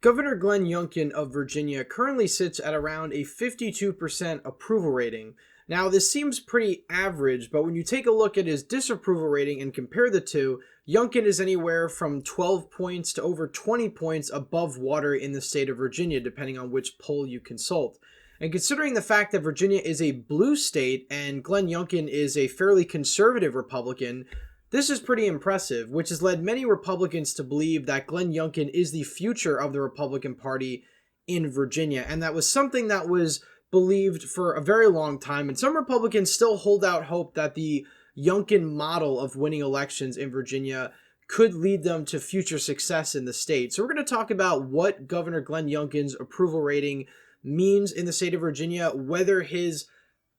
Governor Glenn Youngkin of Virginia currently sits at around a 52% approval rating. Now, this seems pretty average, but when you take a look at his disapproval rating and compare the two, Youngkin is anywhere from 12 points to over 20 points above water in the state of Virginia, depending on which poll you consult. And considering the fact that Virginia is a blue state and Glenn Youngkin is a fairly conservative Republican, this is pretty impressive, which has led many Republicans to believe that Glenn Youngkin is the future of the Republican Party in Virginia. And that was something that was believed for a very long time. And some Republicans still hold out hope that the Youngkin model of winning elections in Virginia could lead them to future success in the state. So we're going to talk about what Governor Glenn Youngkin's approval rating means in the state of Virginia, whether his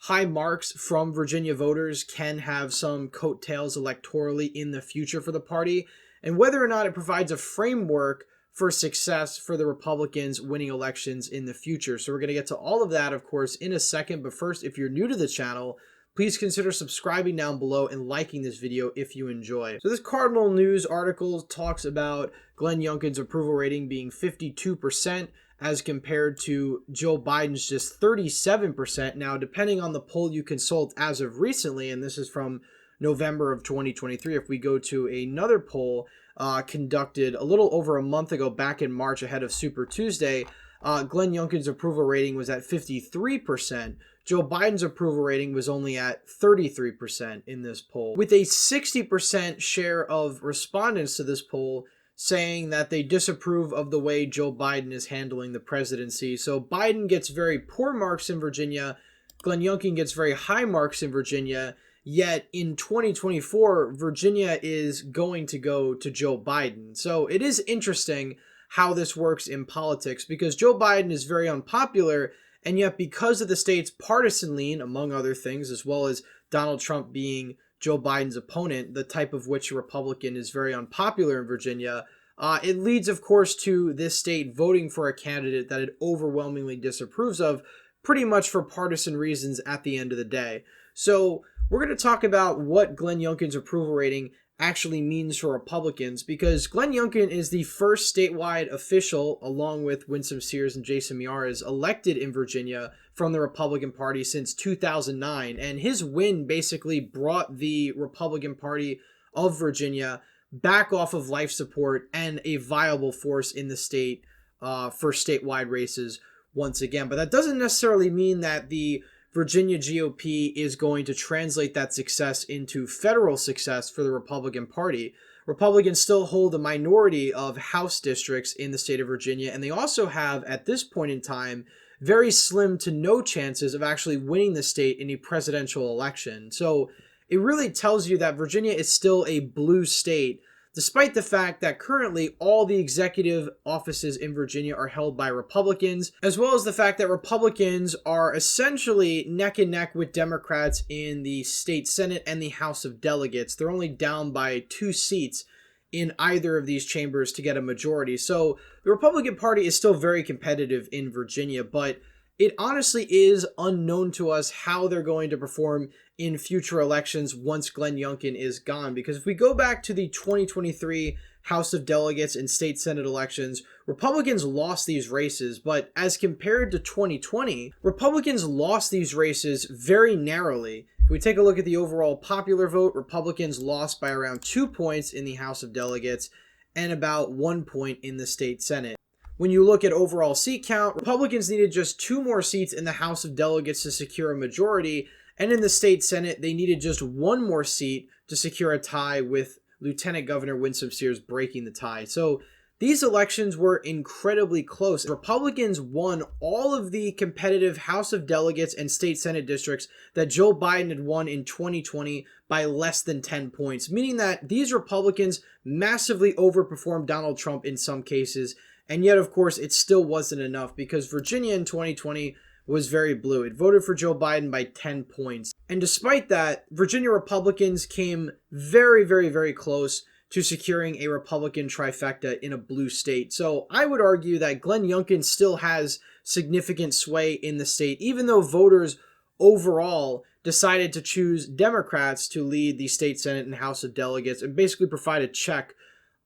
high marks from Virginia voters can have some coattails electorally in the future for the party, and whether or not it provides a framework for success for the Republicans winning elections in the future. So we're going to get to all of that, of course, in a second. But first, if you're new to the channel, please consider subscribing down below and liking this video if you enjoy. So this Cardinal News article talks about Glenn Youngkin's approval rating being 52%. As compared to Joe Biden's just 37%. Now, depending on the poll you consult as of recently, and this is from November of 2023, if we go to another poll conducted a little over a month ago, back in March ahead of Super Tuesday, Glenn Youngkin's approval rating was at 53%. Joe Biden's approval rating was only at 33% in this poll, with a 60% share of respondents to this poll saying that they disapprove of the way Joe Biden is handling the presidency. So Biden gets very poor marks in Virginia. Glenn Youngkin gets very high marks in Virginia. Yet in 2024, Virginia is going to go to Joe Biden. So it is interesting how this works in politics because Joe Biden is very unpopular. And yet because of the state's partisan lean, among other things, as well as Donald Trump being Joe Biden's opponent, the type of which a Republican is very unpopular in Virginia, it leads, of course, to this state voting for a candidate that it overwhelmingly disapproves of, pretty much for partisan reasons at the end of the day. So we're going to talk about what Glenn Youngkin's approval rating actually means for Republicans, because Glenn Youngkin is the first statewide official, along with Winsome Sears and Jason Miyares, elected in Virginia from the Republican Party since 2009. And his win basically brought the Republican Party of Virginia back off of life support and a viable force in the state for statewide races once again. But that doesn't necessarily mean that the Virginia GOP is going to translate that success into federal success for the Republican Party. Republicans still hold a minority of House districts in the state of Virginia, and they also have, at this point in time, very slim to no chances of actually winning the state in a presidential election. So it really tells you that Virginia is still a blue state, despite the fact that currently all the executive offices in Virginia are held by Republicans, as well as the fact that Republicans are essentially neck and neck with Democrats in the state Senate and the House of Delegates. They're only down by 2 seats in either of these chambers to get a majority. So the Republican Party is still very competitive in Virginia, but it honestly is unknown to us how they're going to perform in future elections once Glenn Youngkin is gone. Because if we go back to the 2023 House of Delegates and state Senate elections, Republicans lost these races, but as compared to 2020, Republicans lost these races very narrowly. If we take a look at the overall popular vote, Republicans lost by around 2 points in the House of Delegates and about 1 point in the state Senate. When you look at overall seat count, Republicans needed just 2 more seats in the House of Delegates to secure a majority, and in the state Senate, they needed just 1 more seat to secure a tie, with Lieutenant Governor Winsome Sears breaking the tie. So these elections were incredibly close. Republicans won all of the competitive House of Delegates and state Senate districts that Joe Biden had won in 2020 by less than 10 points, meaning that these Republicans massively overperformed Donald Trump in some cases. And yet, of course, it still wasn't enough because Virginia in 2020 was very blue. It voted for Joe Biden by 10 points. And despite that, Virginia Republicans came very, very, very close to securing a Republican trifecta in a blue state. So I would argue that Glenn Youngkin still has significant sway in the state, even though voters overall decided to choose Democrats to lead the state Senate and House of Delegates and basically provide a check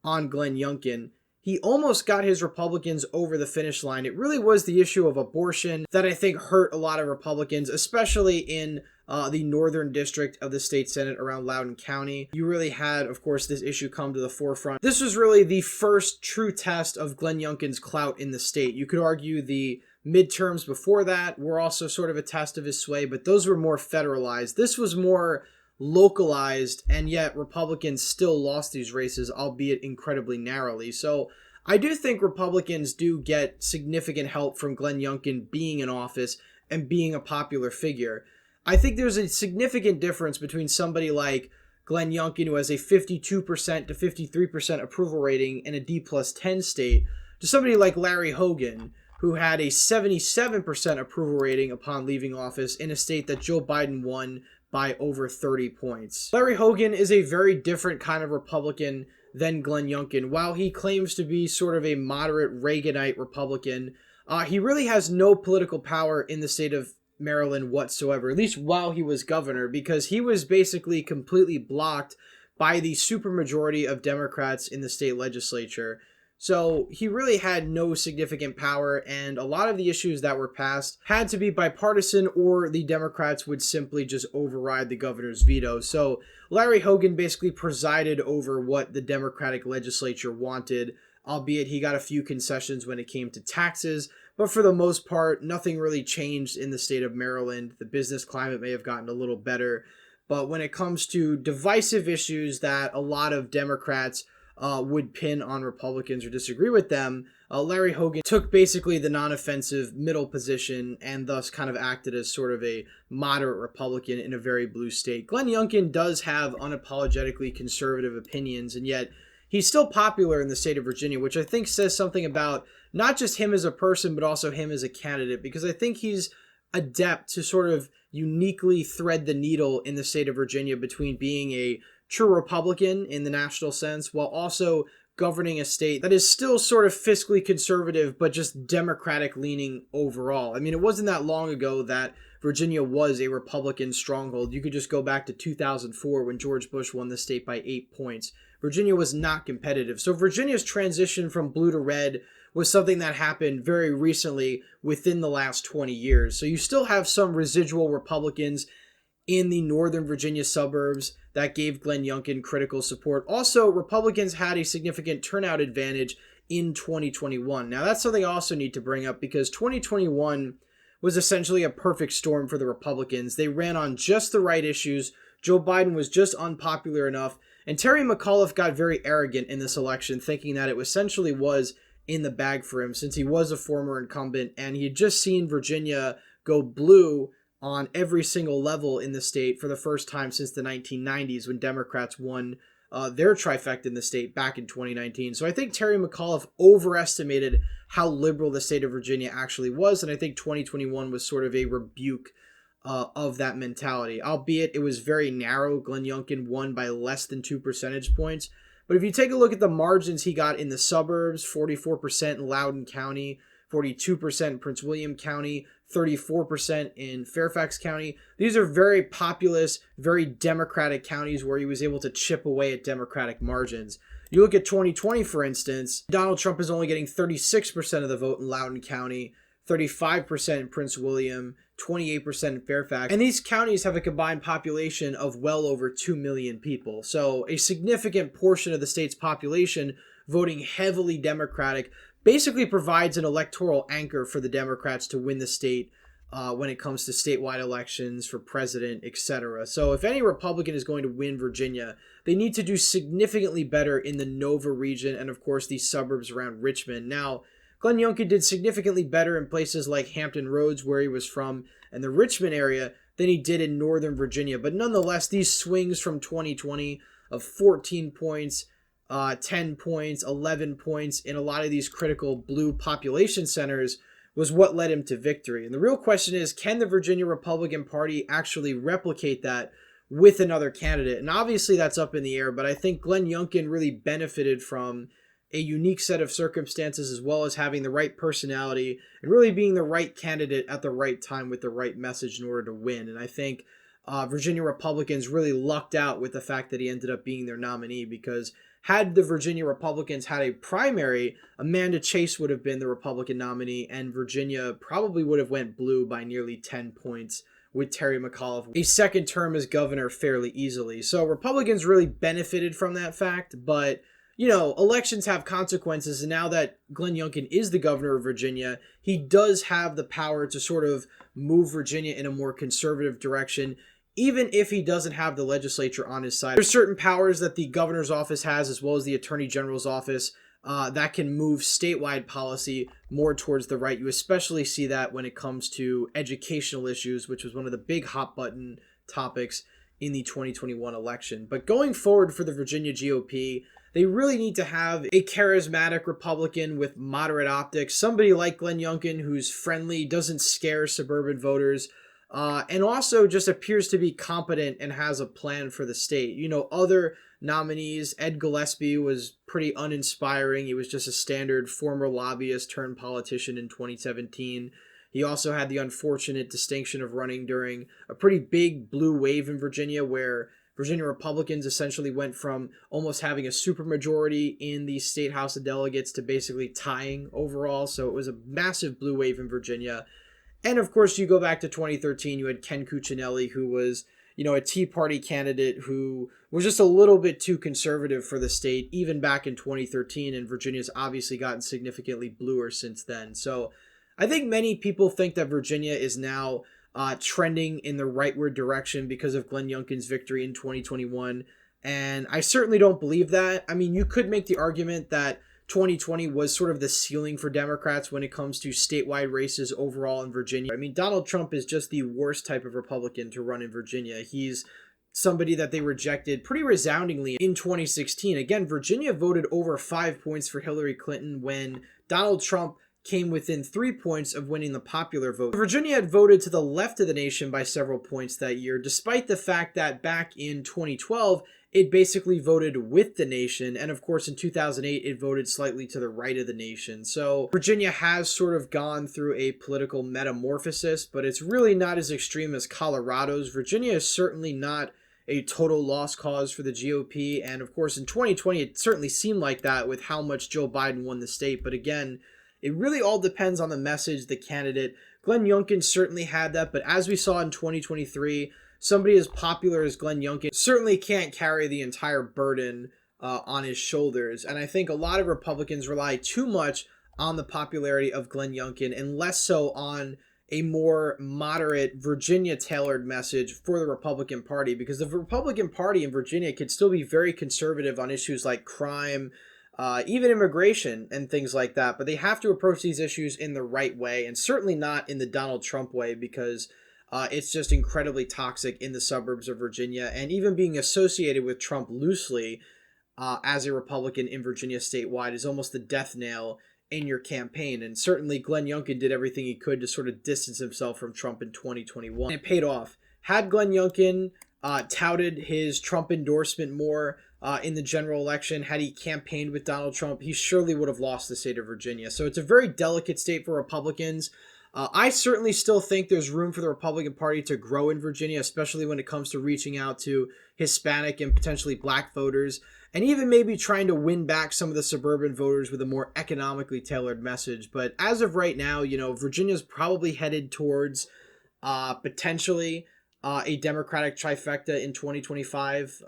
on Glenn Youngkin. he almost got his Republicans over the finish line. It really was the issue of abortion that I think hurt a lot of Republicans, especially in the northern district of the state Senate around Loudoun County. You really had, of course, this issue come to the forefront. This was really the first true test of Glenn Youngkin's clout in the state. You could argue the midterms before that were also sort of a test of his sway, but those were more federalized. This was more localized, and yet Republicans still lost these races, albeit incredibly narrowly. So I do think Republicans do get significant help from Glenn Youngkin being in office and being a popular figure. I think there's a significant difference between somebody like Glenn Youngkin, who has a 52% to 53% approval rating in a D+10 state, to somebody like Larry Hogan, who had a 77% approval rating upon leaving office in a state that Joe Biden won by over 30 points. Larry Hogan is a very different kind of Republican than Glenn Youngkin. While he claims to be sort of a moderate Reaganite Republican, he really has no political power in the state of Maryland whatsoever, at least while he was governor, because he was basically completely blocked by the supermajority of Democrats in the state legislature. So he really had no significant power, and a lot of the issues that were passed had to be bipartisan, or the Democrats would simply just override the governor's veto. So Larry Hogan basically presided over what the Democratic legislature wanted, albeit he got a few concessions when it came to taxes. But for the most part, nothing really changed in the state of Maryland. The business climate may have gotten a little better. But when it comes to divisive issues that a lot of Democrats would pin on Republicans or disagree with them, Larry Hogan took basically the non-offensive middle position and thus kind of acted as sort of a moderate Republican in a very blue state. Glenn Youngkin does have unapologetically conservative opinions, and yet he's still popular in the state of Virginia, which I think says something about not just him as a person, but also him as a candidate, because I think he's adept to sort of uniquely thread the needle in the state of Virginia between being a true Republican in the national sense, while also governing a state that is still sort of fiscally conservative, but just Democratic leaning overall. I mean, it wasn't that long ago that Virginia was a Republican stronghold. You could just go back to 2004 when George Bush won the state by 8 points. Virginia was not competitive. So Virginia's transition from blue to red was something that happened very recently within the last 20 years. So you still have some residual Republicans in the northern Virginia suburbs that gave Glenn Youngkin critical support. Also, Republicans had a significant turnout advantage in 2021. Now, that's something I also need to bring up, because 2021 was essentially a perfect storm for the Republicans. They ran on just the right issues. Joe Biden was just unpopular enough. And Terry McAuliffe got very arrogant in this election, thinking that it essentially was in the bag for him, since he was a former incumbent and he had just seen Virginia go blue on every single level in the state for the first time since the 1990s, when Democrats won their trifecta in the state back in 2019. So I think Terry McAuliffe overestimated how liberal the state of Virginia actually was, and I think 2021 was sort of a rebuke of that mentality. Albeit it was very narrow. Glenn Youngkin won by less than 2 percentage points. But if you take a look at the margins he got in the suburbs, 44% in Loudoun County, 42% in Prince William County, 34% in Fairfax County. These are very populous, very Democratic counties where he was able to chip away at Democratic margins. You look at 2020, for instance, Donald Trump is only getting 36% of the vote in Loudoun County, 35% in Prince William, 28% in Fairfax. And these counties have a combined population of well over 2 million people. So a significant portion of the state's population voting heavily Democratic basically provides an electoral anchor for the Democrats to win the state when it comes to statewide elections for president, etc. So if any Republican is going to win Virginia, they need to do significantly better in the Nova region and, of course, the suburbs around Richmond. Now, Glenn Youngkin did significantly better in places like Hampton Roads, where he was from, and the Richmond area than he did in Northern Virginia. But nonetheless, these swings from 2020 of 14 points, 10 points, 11 points in a lot of these critical blue population centers was what led him to victory. And the real question is, can the Virginia Republican Party actually replicate that with another candidate? And obviously that's up in the air, but I think Glenn Youngkin really benefited from a unique set of circumstances, as well as having the right personality and really being the right candidate at the right time with the right message in order to win. And I think Virginia Republicans really lucked out with the fact that he ended up being their nominee, because had the Virginia Republicans had a primary, Amanda Chase would have been the Republican nominee, and Virginia probably would have went blue by nearly 10 points with Terry McAuliffe a second term as governor fairly easily. So Republicans really benefited from that fact, but you know, elections have consequences, and now that Glenn Youngkin is the governor of Virginia, he does have the power to sort of move Virginia in a more conservative direction, even if he doesn't have the legislature on his side. There's certain powers that the governor's office has, as well as the attorney general's office, that can move statewide policy more towards the right. You especially see that when it comes to educational issues, which was one of the big hot button topics in the 2021 election. But going forward for the Virginia GOP, they really need to have a charismatic Republican with moderate optics, somebody like Glenn Youngkin who's friendly, doesn't scare suburban voters, and also just appears to be competent and has a plan for the state. You know, other nominees, Ed Gillespie was pretty uninspiring. He was just a standard former lobbyist turned politician in 2017. He also had the unfortunate distinction of running during a pretty big blue wave in Virginia, where Virginia Republicans essentially went from almost having a supermajority in the state House of Delegates to basically tying overall. So it was a massive blue wave in Virginia. And of course, you go back to 2013, you had Ken Cuccinelli, who was, you know, a Tea Party candidate who was just a little bit too conservative for the state, even back in 2013. And Virginia's obviously gotten significantly bluer since then. So I think many people think that Virginia is now trending in the rightward direction because of Glenn Youngkin's victory in 2021. And I certainly don't believe that. I mean, you could make the argument that 2020 was sort of the ceiling for Democrats when it comes to statewide races overall in Virginia. I mean, Donald Trump is just the worst type of Republican to run in Virginia. He's somebody that they rejected pretty resoundingly in 2016. Again, Virginia voted over 5 points for Hillary Clinton when Donald Trump came within 3 points of winning the popular vote. Virginia had voted to the left of the nation by several points that year, despite the fact that back in 2012, it basically voted with the nation. And of course, in 2008, it voted slightly to the right of the nation. So Virginia has sort of gone through a political metamorphosis, but it's really not as extreme as Colorado's. Virginia is certainly not a total lost cause for the GOP. And of course, in 2020, it certainly seemed like that with how much Joe Biden won the state. But again, it really all depends on the message, the candidate. Glenn Youngkin certainly had that, but as we saw in 2023, somebody as popular as Glenn Youngkin certainly can't carry the entire burden on his shoulders. And I think a lot of Republicans rely too much on the popularity of Glenn Youngkin and less so on a more moderate Virginia-tailored message for the Republican Party, because the Republican Party in Virginia could still be very conservative on issues like crime, even immigration and things like that. But they have to approach these issues in the right way, and certainly not in the Donald Trump way, because it's just incredibly toxic in the suburbs of Virginia. And even being associated with Trump loosely as a Republican in Virginia statewide is almost the death nail in your campaign. And certainly Glenn Youngkin did everything he could to sort of distance himself from Trump in 2021. And it paid off. Had Glenn Youngkin touted his Trump endorsement more in the general election, had he campaigned with Donald Trump, he surely would have lost the state of Virginia. So it's a very delicate state for Republicans. I certainly still think there's room for the Republican Party to grow in Virginia, especially when it comes to reaching out to Hispanic and potentially black voters, and even maybe trying to win back some of the suburban voters with a more economically tailored message. But as of right now, you know, Virginia's probably headed towards potentially a Democratic trifecta in 2025.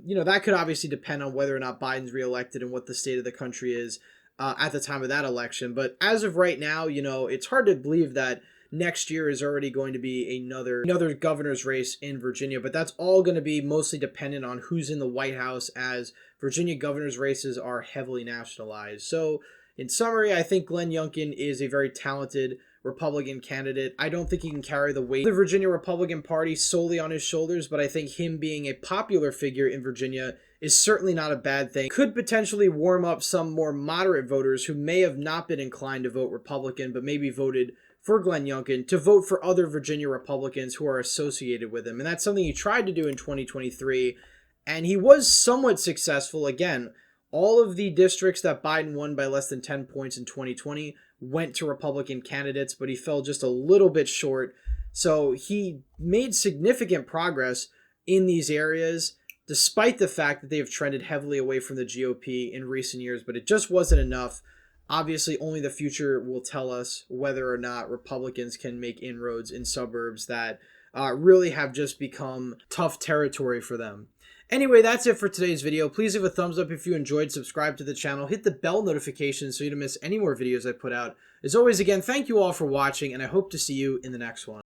You know, that could obviously depend on whether or not Biden's reelected and what the state of the country is at the time of that election. But as of right now, you know, it's hard to believe that next year is already going to be another governor's race in Virginia. But that's all going to be mostly dependent on who's in the White House, as Virginia governor's races are heavily nationalized. So in summary, I think Glenn Youngkin is a very talented Republican candidate. I don't think he can carry the weight of the Virginia Republican Party solely on his shoulders, but I think him being a popular figure in Virginia is certainly not a bad thing. Could potentially warm up some more moderate voters who may have not been inclined to vote Republican, but maybe voted for Glenn Youngkin, to vote for other Virginia Republicans who are associated with him. And that's something he tried to do in 2023, and he was somewhat successful. Again, all of the districts that Biden won by less than 10 points in 2020 went to Republican candidates, but he fell just a little bit short. So he made significant progress in these areas. despite the fact that they have trended heavily away from the GOP in recent years, but it just wasn't enough. Obviously, only the future will tell us whether or not Republicans can make inroads in suburbs that really have just become tough territory for them. Anyway, that's it for today's video. Please leave a thumbs up if you enjoyed, subscribe to the channel, hit the bell notification so you don't miss any more videos I put out. As always, again, thank you all for watching, and I hope to see you in the next one.